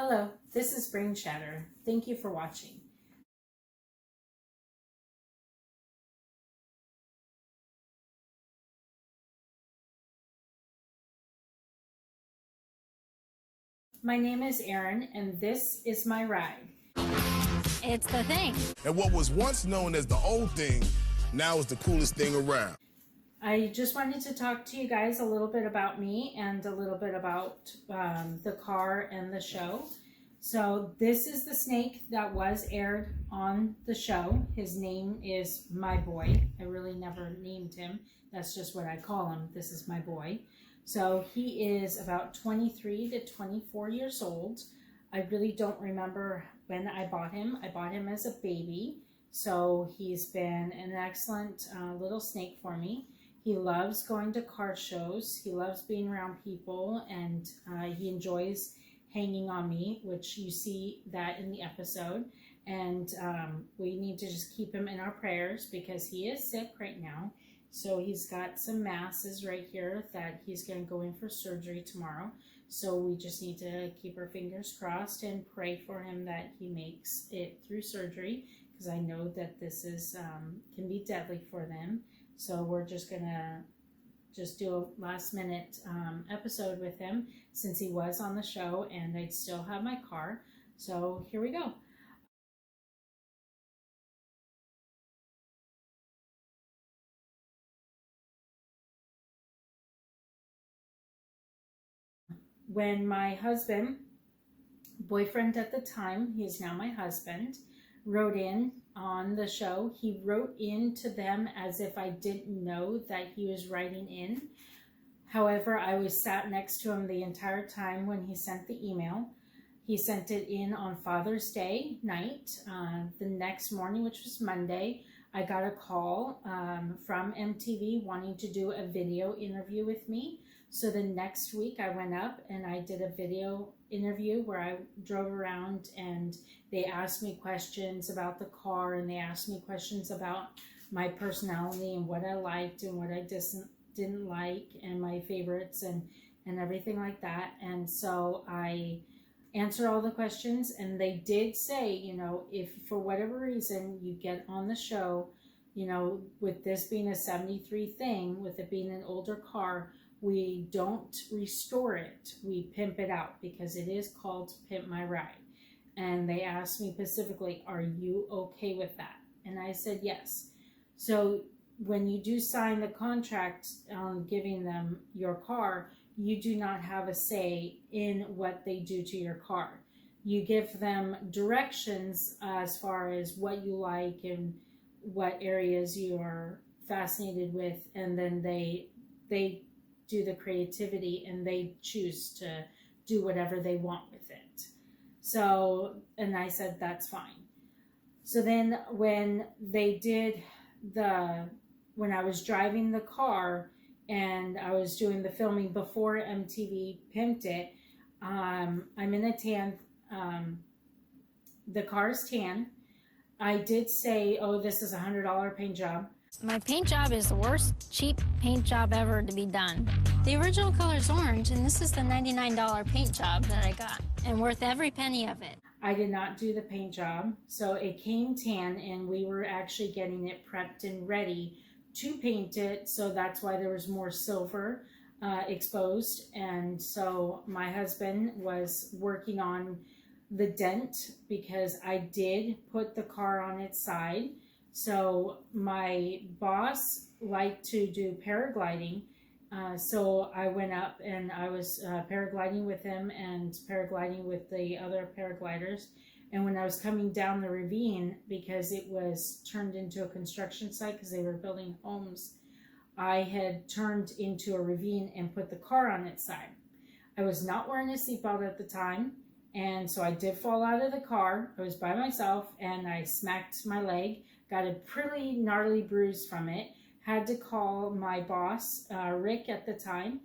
Hello, this is Brain Chatter. Thank you for watching. My name is Erin, and this is my ride. It's the thing. And what was once known as the old thing, now is the coolest thing around. I just wanted to talk to you guys a little bit about me and a little bit about the car and the show. So this is the snake that was aired on the show. His name is My Boy. I really never named him. That's just what I call him. This is my boy. So he is about 23 to 24 years old. I really don't remember when I bought him. I bought him as a baby. So he's been an excellent little snake for me. He loves going to car shows. He loves being around people, and he enjoys hanging on me, which you see that in the episode. And we need to just keep him in our prayers because he is sick right now. So he's got some masses right here that he's going to go in for surgery tomorrow. So we just need to keep our fingers crossed and pray for him that he makes it through surgery, because I know that this is can be deadly for them. So we're just going to do a last minute episode with him since he was on the show, and I still have my car. So here we go. When my boyfriend at the time, he is now my husband, wrote in on the show, he wrote in to them as if I didn't know that he was writing in. However, I was sat next to him the entire time when he sent the email. He sent it in on Father's Day night. The next morning, which was Monday, I got a call from MTV wanting to do a video interview with me. So the next week I went up and I did a video interview where I drove around and they asked me questions about the car, and they asked me questions about my personality and what I liked and what I didn't like, and my favorites and everything like that. And so I answered all the questions, and they did say, if for whatever reason you get on the show, with this being a 73 thing, with it being an older car, we don't restore it, we pimp it out, because it is called Pimp My Ride. And they asked me specifically, are you okay with that? And I said yes. So when you do sign the contract on giving them your car, you do not have a say in what they do to your car. You give them directions as far as what you like and what areas you are fascinated with, and then they do the creativity and they choose to do whatever they want with it. So, and I said, that's fine. So then when when I was driving the car and I was doing the filming before MTV pimped it, I'm in a tan, the car's tan. I did say, oh, this is $100 paint job. My paint job is the worst cheap paint job ever to be done. The original color is orange, and this is the $99 paint job that I got, and worth every penny of it. I did not do the paint job, so it came tan, and we were actually getting it prepped and ready to paint it, so that's why there was more silver exposed. And so my husband was working on the dent, because I did put the car on its side. So my boss liked to do paragliding, so I went up and I was paragliding with him and paragliding with the other paragliders. And when I was coming down the ravine, because it was turned into a construction site because they were building homes, I had turned into a ravine and put the car on its side. I was not wearing a seatbelt at the time, and so I did fall out of the car. I was by myself and I smacked my leg. Got a pretty gnarly bruise from it. Had to call my boss, Rick at the time,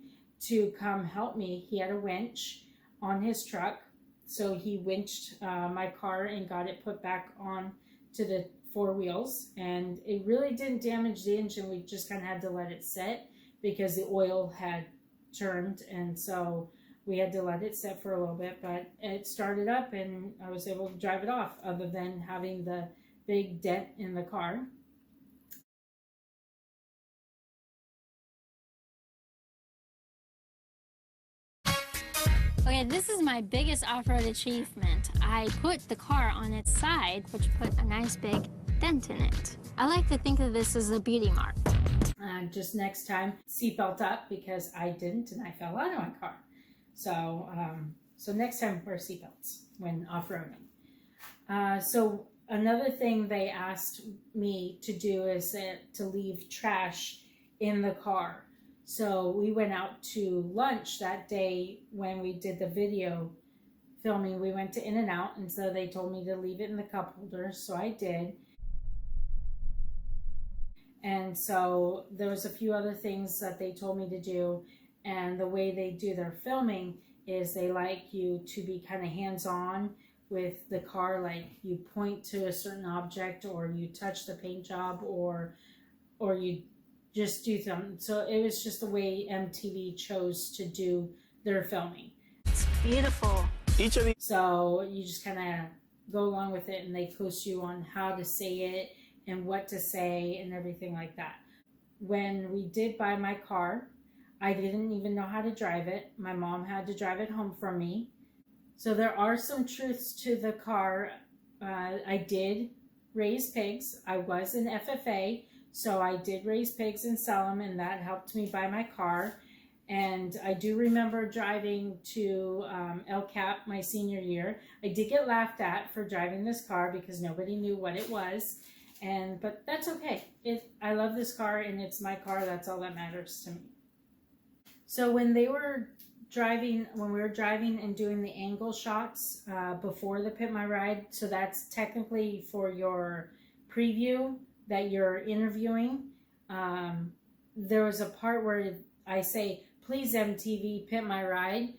to come help me. He had a winch on his truck, so he winched my car and got it put back on to the four wheels. And it really didn't damage the engine. We just kind of had to let it set because the oil had turned. And so We had to let it sit for a little bit, but it started up and I was able to drive it off, other than having the big dent in the car. Okay, this is my biggest off-road achievement. I put the car on its side, which put a nice big dent in it. I like to think of this as a beauty mark. Just next time, seatbelt up, because I didn't and I fell out of my car. So, so next time wear seatbelts when off-roading. So another thing they asked me to do is to leave trash in the car. So we went out to lunch that day when we did the video filming. We went to In-N-Out, and so they told me to leave it in the cup holder, so I did. And so there was a few other things that they told me to do, and the way they do their filming is they like you to be kind of hands-on with the car, like you point to a certain object, or you touch the paint job, or you just do something. So it was just the way MTV chose to do their filming. It's beautiful. So you just kind of go along with it, and they coach you on how to say it and what to say and everything like that. When we did buy my car, I didn't even know how to drive it. My mom had to drive it home for me. So there are some truths to the car. I did raise pigs. I was an FFA, so I did raise pigs and sell them, and that helped me buy my car. And I do remember driving to El Cap my senior year. I did get laughed at for driving this car because nobody knew what it was. But that's okay. I love this car, and it's my car. That's all that matters to me. So when we were driving and doing the angle shots before the Pimp My Ride, so that's technically for your preview that you're interviewing, there was a part where I say, "Please MTV, Pimp My Ride."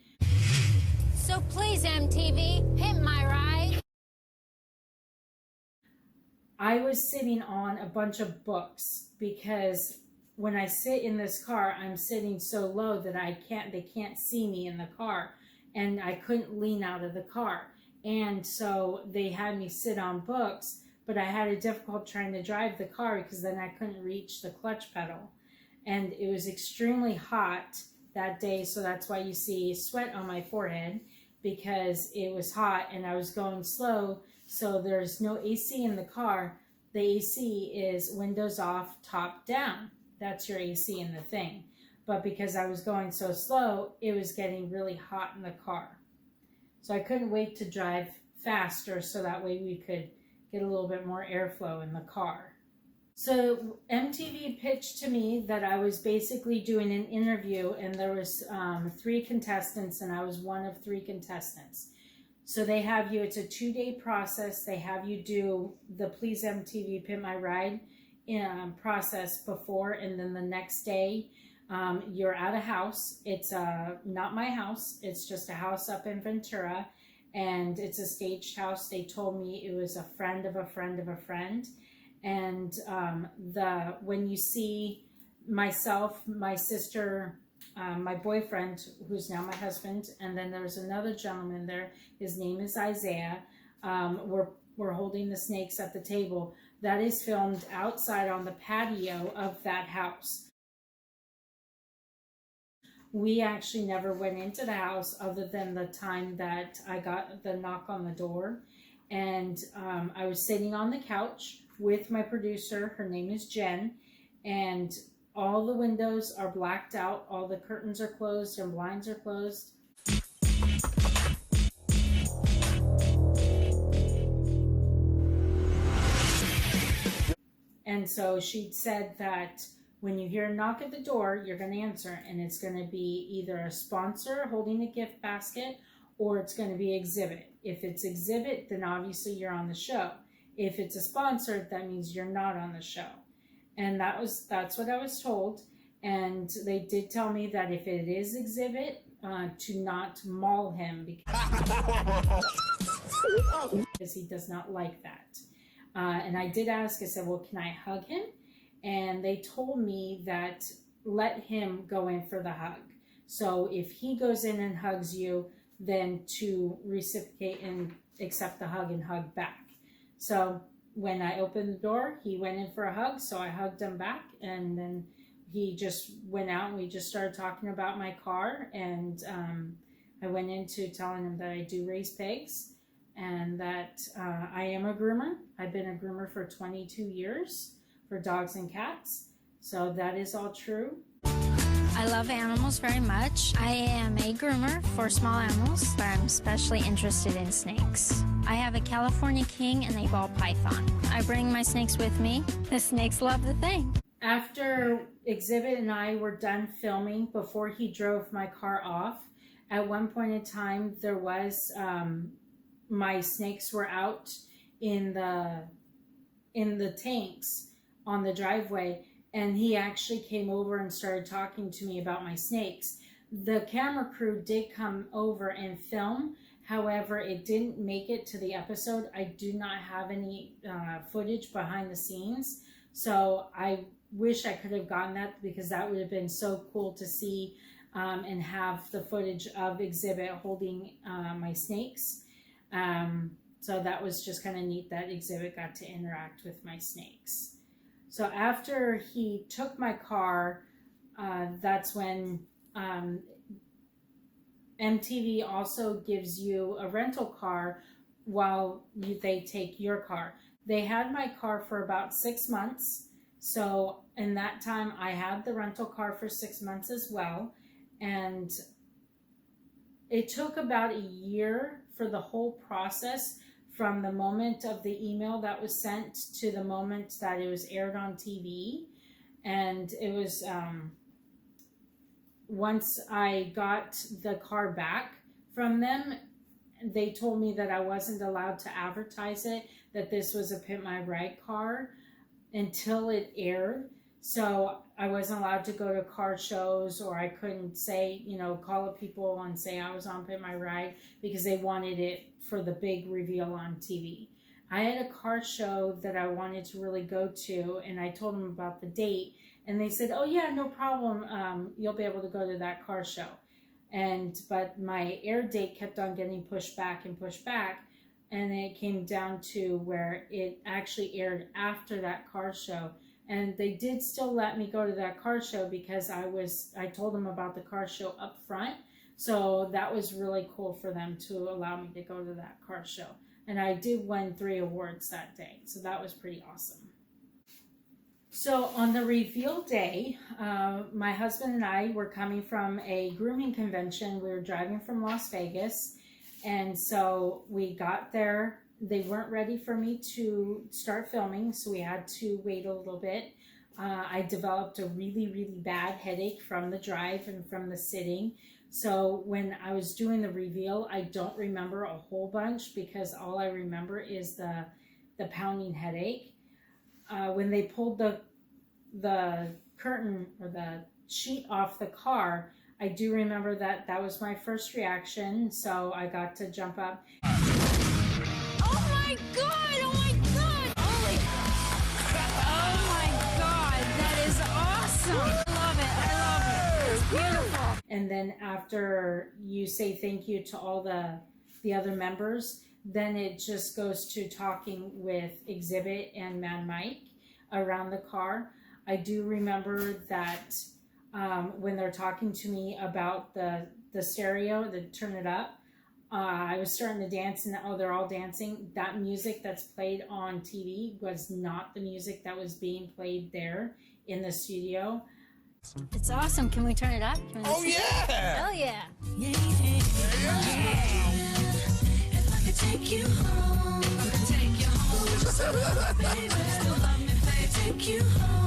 So please MTV, Pimp My Ride. I was sitting on a bunch of books, because when I sit in this car, I'm sitting so low that they can't see me in the car, and I couldn't lean out of the car. And so they had me sit on books, but I had a difficult trying to drive the car because then I couldn't reach the clutch pedal. And it was extremely hot that day, so that's why you see sweat on my forehead, because it was hot and I was going slow. So there's no AC in the car. The AC is windows off, top down. That's your AC in the thing. But because I was going so slow, it was getting really hot in the car. So I couldn't wait to drive faster, so that way we could get a little bit more airflow in the car. So MTV pitched to me that I was basically doing an interview, and there was 3 contestants, and I was one of 3 contestants. So they have you, it's a 2-day process. They have you do the Please MTV Pimp My Ride process before, and then the next day you're at a house. It's not my house. It's just a house up in Ventura, and it's a staged house. They told me it was a friend of a friend of a friend. And when you see myself, my sister, my boyfriend, who's now my husband, and then there's another gentleman there. His name is Isaiah. We're holding the snakes at the table. That is filmed outside on the patio of that house. We actually never went into the house, other than the time that I got the knock on the door. And I was sitting on the couch with my producer. Her name is Jen. And all the windows are blacked out. All the curtains are closed and blinds are closed. And so she said that when you hear a knock at the door, you're going to answer, and it's going to be either a sponsor holding a gift basket, or it's going to be exhibit. If it's exhibit, then obviously you're on the show. If it's a sponsor, that means you're not on the show. And that's what I was told. And they did tell me that if it is exhibit, to not maul him, because he does not like that. And I did ask, I said, well, can I hug him? And they told me that let him go in for the hug. So if he goes in and hugs you, then to reciprocate and accept the hug and hug back. So when I opened the door, he went in for a hug, so I hugged him back, and then he just went out and we just started talking about my car, and I went into telling him that I do raise pigs and that I am a groomer. I've been a groomer for 22 years for dogs and cats, so that is all true. I love animals very much. I am a groomer for small animals, but I'm especially interested in snakes. I have a California king and a ball python. I bring my snakes with me. The snakes love the thing. After Exhibit and I were done filming, before he drove my car off, at one point in time, there was, my snakes were out in the tanks on the driveway, and he actually came over and started talking to me about my snakes. The camera crew did come over and film. However, it didn't make it to the episode. I do not have any footage behind the scenes. So I wish I could have gotten that, because that would have been so cool to see and have the footage of Exhibit holding my snakes. So that was just kind of neat that Exhibit got to interact with my snakes. So after he took my car, that's when MTV also gives you a rental car while they take your car. They had my car for about 6 months. So in that time, I had the rental car for 6 months as well. And it took about a year for the whole process, from the moment of the email that was sent to the moment that it was aired on TV. And it was, once I got the car back from them, they told me that I wasn't allowed to advertise it, that this was a Pimp My Ride car until it aired. So I wasn't allowed to go to car shows, or I couldn't say, call up people and say I was on Pimp My Ride, because they wanted it for the big reveal on TV. I had a car show that I wanted to really go to, and I told them about the date, and they said, oh yeah, no problem, you'll be able to go to that car show. But my air date kept on getting pushed back, and it came down to where it actually aired after that car show. And they did still let me go to that car show, because I told them about the car show up front. So that was really cool for them to allow me to go to that car show. And I did win 3 awards that day. So that was pretty awesome. So on the reveal day, my husband and I were coming from a grooming convention. We were driving from Las Vegas. And so we got there. They weren't ready for me to start filming, so we had to wait a little bit. I developed a really, really bad headache from the drive and from the sitting. So when I was doing the reveal, I don't remember a whole bunch, because all I remember is the pounding headache. When they pulled the curtain or the sheet off the car, I do remember that was my first reaction. So I got to jump up. Oh my God! Oh my God! Oh my God! That is awesome! I love it! It's beautiful! And then after you say thank you to all the other members, then it just goes to talking with Exhibit and Mad Mike around the car. I do remember that when they're talking to me about the stereo, the turn it up, I was starting to dance, and they're all dancing. That music that's played on TV was not the music that was being played there in the studio. It's awesome. Can we turn it up? Oh, yeah! Hell yeah! If I could take you home, take you home, baby, still love me, baby, take you home.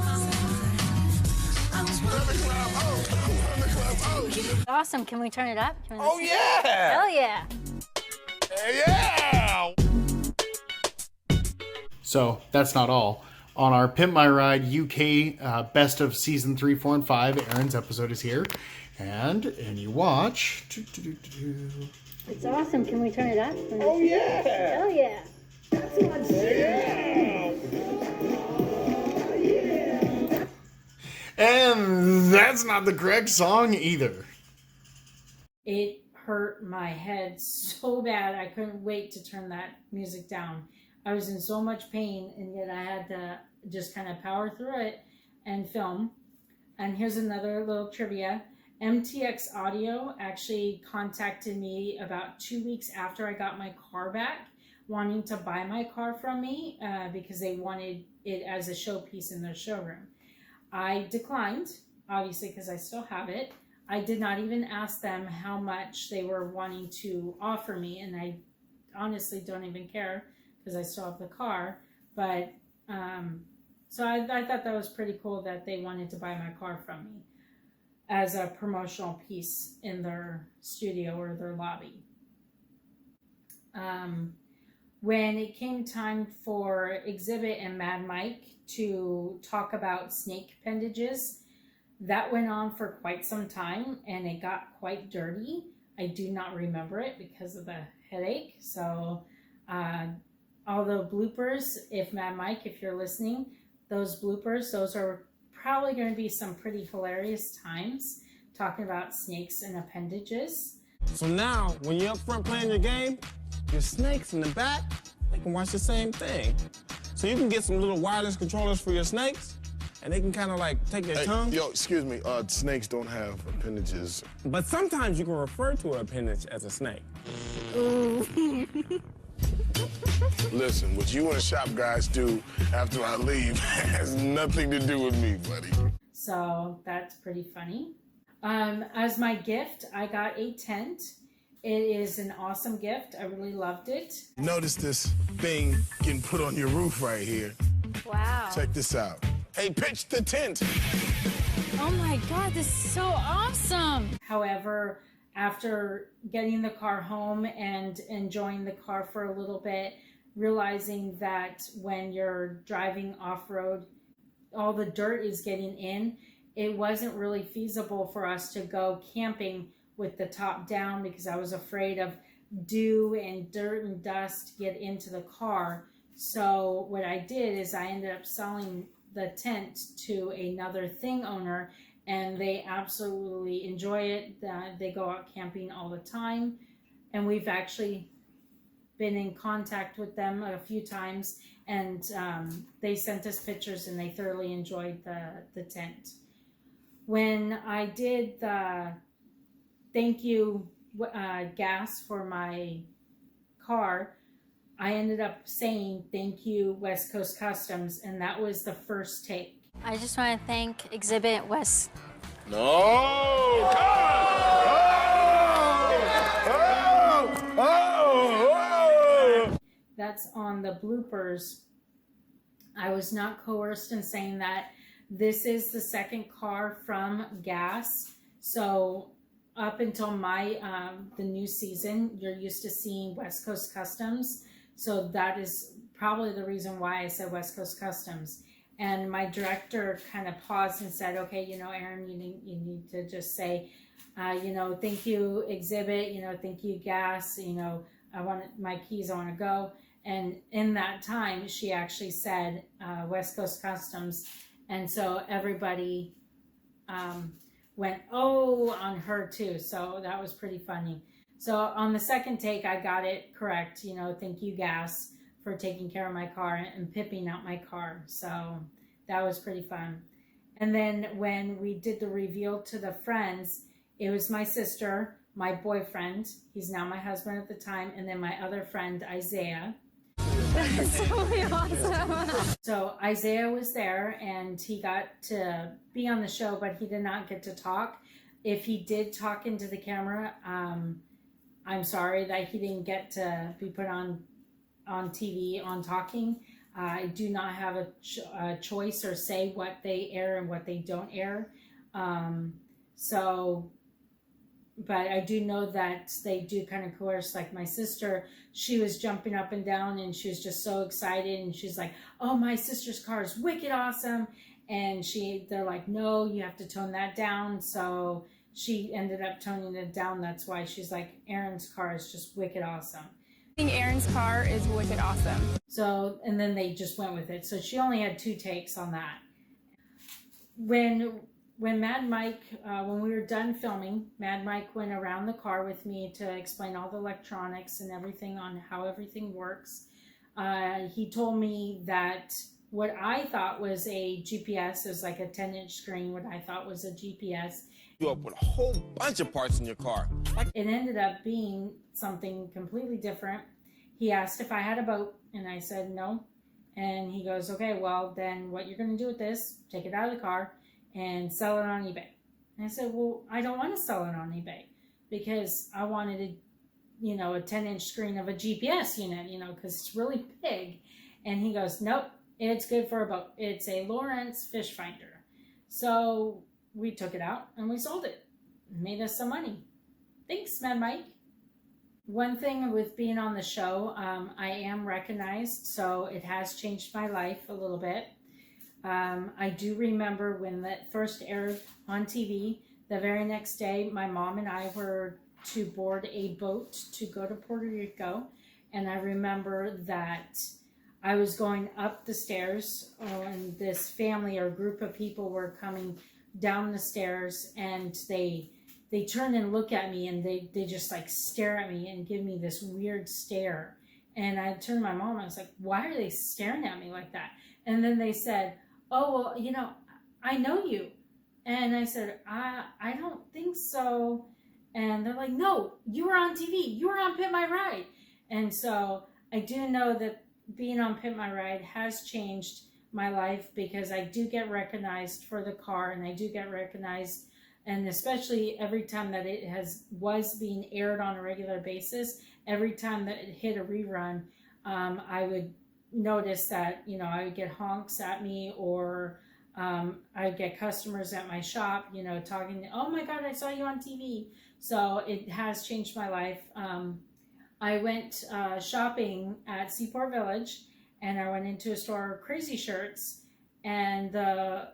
I was It's awesome. Can we turn it up? Oh, yeah! Hell yeah! Yeah! So that's not all. On our Pimp My Ride UK Best of Season 3, 4, and 5, Erin's episode is here. And you watch. It's awesome. Can we turn it up? Oh, yeah! Hell yeah! And that's not the correct song either. it hurt my head so bad. I couldn't wait to turn that music down. I was in so much pain, and yet I had to just kind of power through it and film. And here's another little trivia. MTX Audio actually contacted me about 2 weeks after I got my car back, wanting to buy my car from me because they wanted it as a showpiece in their showroom. I declined, obviously, because I still have it. I did not even ask them how much they were wanting to offer me, and I honestly don't even care because I still have the car. But so I thought that was pretty cool that they wanted to buy my car from me as a promotional piece in their studio or their lobby. When it came time for Exhibit and Mad Mike to talk about snake appendages, that went on for quite some time and it got quite dirty. I do not remember it because of the headache. So all the bloopers, if Mad Mike, if you're listening, those bloopers, those are probably going to be some pretty hilarious times talking about snakes and appendages. So now, when you're up front playing your game, your snakes in the back, they can watch the same thing. So you can get some little wireless controllers for your snakes, and they can kind of like take their tongue. Yo, excuse me, snakes don't have appendages. But sometimes you can refer to an appendage as a snake. Listen, what you and shop guys do after I leave has nothing to do with me, buddy. So that's pretty funny. As my gift, I got a tent. It is an awesome gift. I really loved it. Notice this thing getting put on your roof right here. Wow. Check this out. Hey, pitch the tent. Oh my God, this is so awesome. However, after getting the car home and enjoying the car for a little bit, realizing that when you're driving off-road, all the dirt is getting in, it wasn't really feasible for us to go camping with the top down because I was afraid of dew and dirt and dust get into the car. So what I did is I ended up selling the tent to another thing owner, and they absolutely enjoy it. They go out camping all the time, and we've actually been in contact with them a few times, and they sent us pictures and they thoroughly enjoyed the tent. When I did the thank you gas for my car, I ended up saying thank you West Coast Customs, and that was the first take. I just want to thank Exhibit West. No! Oh! That's on the bloopers. I was not coerced in saying that. This is the second car from Gas. So up until the new season, you're used to seeing West Coast Customs. So that is probably the reason why I said West Coast Customs. And my director kind of paused and said, okay, Erin, you need to just say, thank you Exhibit, thank you Gas, I want my keys, I want to go. And in that time, she actually said West Coast Customs. And so everybody went, oh, on her too. So that was pretty funny. So on the second take, I got it correct. Thank you, Gas, for taking care of my car and pipping out my car. So that was pretty fun. And then when we did the reveal to the friends, it was my sister, my boyfriend, he's now my husband at the time, and then my other friend, Isaiah. That's so awesome. So Isaiah was there and he got to be on the show, but he did not get to talk. If he did talk into the camera, I'm sorry that he didn't get to be put on TV on talking. I do not have a choice or say what they air and what they don't air. But I do know that they do kind of coerce. Like my sister, she was jumping up and down and she was just so excited. And she's like, oh, my sister's car is wicked awesome. And they're like, no, you have to tone that down. So she ended up toning it down. That's why she's like, Erin's car is just wicked awesome. I think Erin's car is wicked awesome. So, and then they just went with it. So she only had 2 takes on that. When when Mad Mike, when we were done filming, Mad Mike went around the car with me to explain all the electronics and everything on how everything works. He told me that what I thought was a GPS is like a 10-inch screen, what I thought was a GPS. You up with a whole bunch of parts in your car. It ended up being something completely different. He asked if I had a boat, and I said no. And he goes, okay, well, then what you're going to do with this, take it out of the car and sell it on eBay. And I said, well, I don't want to sell it on eBay because I wanted a 10-inch screen of a GPS unit, because it's really big. And he goes, nope, it's good for a boat. It's a Lawrence fish finder. So we took it out and we sold it. Made us some money. Thanks, Mad Mike. One thing with being on the show, I am recognized, so it has changed my life a little bit. I do remember when that first aired on TV, the very next day, my mom and I were to board a boat to go to Puerto Rico. And I remember that I was going up the stairs, and this family or group of people were coming down the stairs, and they turn and look at me, and they just like stare at me and give me this weird stare. And I turned to my mom and I was like, why are they staring at me like that? And then they said, oh, well, I know you. And I said, I don't think so. And they're like, no, you were on TV. You were on Pimp My Ride. And so I do know that being on Pimp My Ride has changed my life, because I do get recognized for the car, and I do get recognized. And especially every time that it was being aired on a regular basis, every time that it hit a rerun, I would notice that, I would get honks at me, or I'd get customers at my shop, talking, oh my God, I saw you on TV. So it has changed my life. I went shopping at Seaport Village, and I went into a store of Crazy Shirts, and the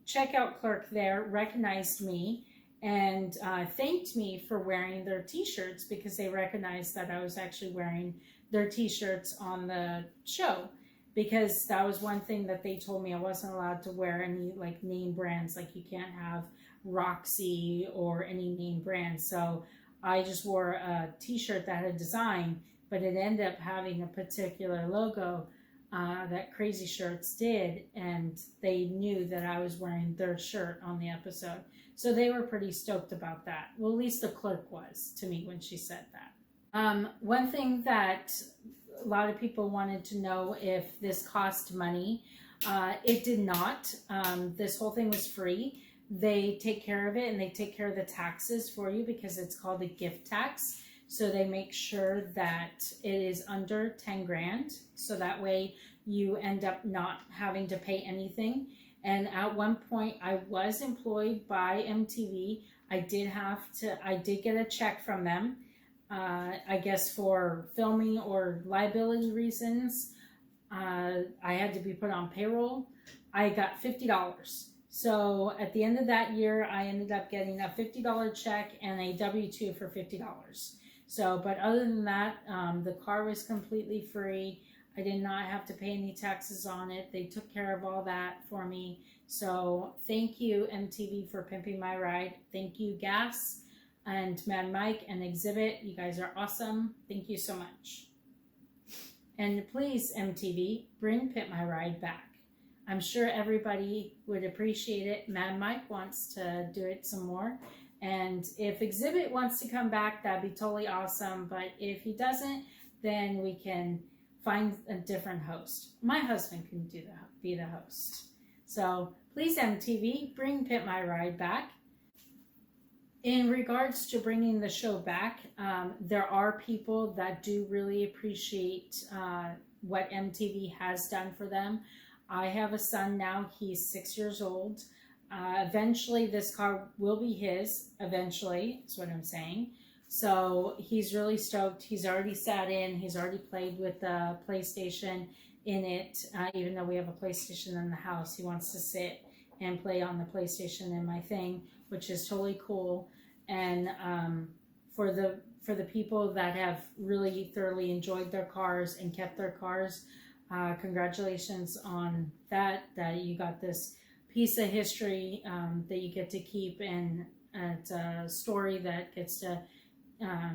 checkout clerk there recognized me and thanked me for wearing their t-shirts, because they recognized that I was actually wearing their t-shirts on the show, because that was one thing that they told me I wasn't allowed to wear any like name brands, like you can't have Roxy or any name brand. So I just wore a t-shirt that had a design, but it ended up having a particular logo that Crazy Shirts did, and they knew that I was wearing their shirt on the episode. So they were pretty stoked about that. Well, at least the clerk was to me when she said that. One thing that a lot of people wanted to know if this cost money. It did not. This whole thing was free. They take care of it, and they take care of the taxes for you, because it's called a gift tax. So they make sure that it is under 10 grand. So that way you end up not having to pay anything. And at one point I was employed by MTV. I did get a check from them. I guess for filming or liability reasons, I had to be put on payroll. I got $50. So at the end of that year, I ended up getting a $50 check and a W-2 for $50. So, but other than that, the car was completely free. I did not have to pay any taxes on it. They took care of all that for me. So thank you, MTV, for pimping my ride. Thank you, Gas and Mad Mike and Exhibit. You guys are awesome. Thank you so much. And please, MTV, bring Pimp My Ride back. I'm sure everybody would appreciate it. Mad Mike wants to do it some more. And if Exhibit wants to come back, that'd be totally awesome. But if he doesn't, then we can find a different host. My husband can be the host. So please, MTV, bring Pimp My Ride back. In regards to bringing the show back, there are people that do really appreciate what MTV has done for them. I have a son now. He's 6 years old. Eventually, this car will be his. Eventually, is what I'm saying. So he's really stoked. He's already sat in. He's already played with the PlayStation in it. Even though we have a PlayStation in the house, he wants to sit and play on the PlayStation in my thing, which is totally cool. And for the people that have really thoroughly enjoyed their cars and kept their cars, congratulations on that you got this piece of history that you get to keep, and it's a story that gets to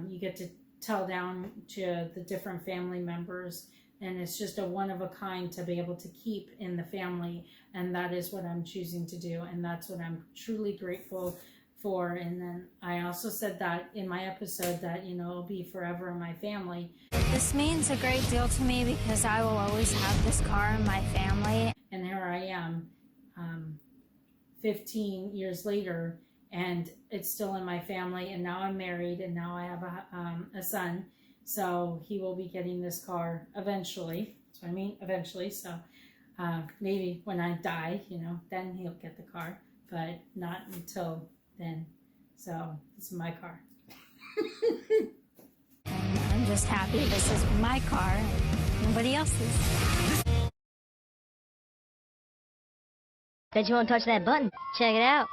you get to tell down to the different family members, and it's just a one of a kind to be able to keep in the family, and that is what I'm choosing to do, and that's what I'm truly grateful for. And then I also said that in my episode that, you know, it'll be forever in my family. This means a great deal to me because I will always have this car in my family. And here I am 15 years later, and it's still in my family, and now I'm married, and now I have a son, so he will be getting this car eventually. That's what I mean, eventually. So maybe when I die, you know, then he'll get the car, but not until then. So this is my car. And I'm just happy this is my car and nobody else's. Bet you won't touch that button. Check it out.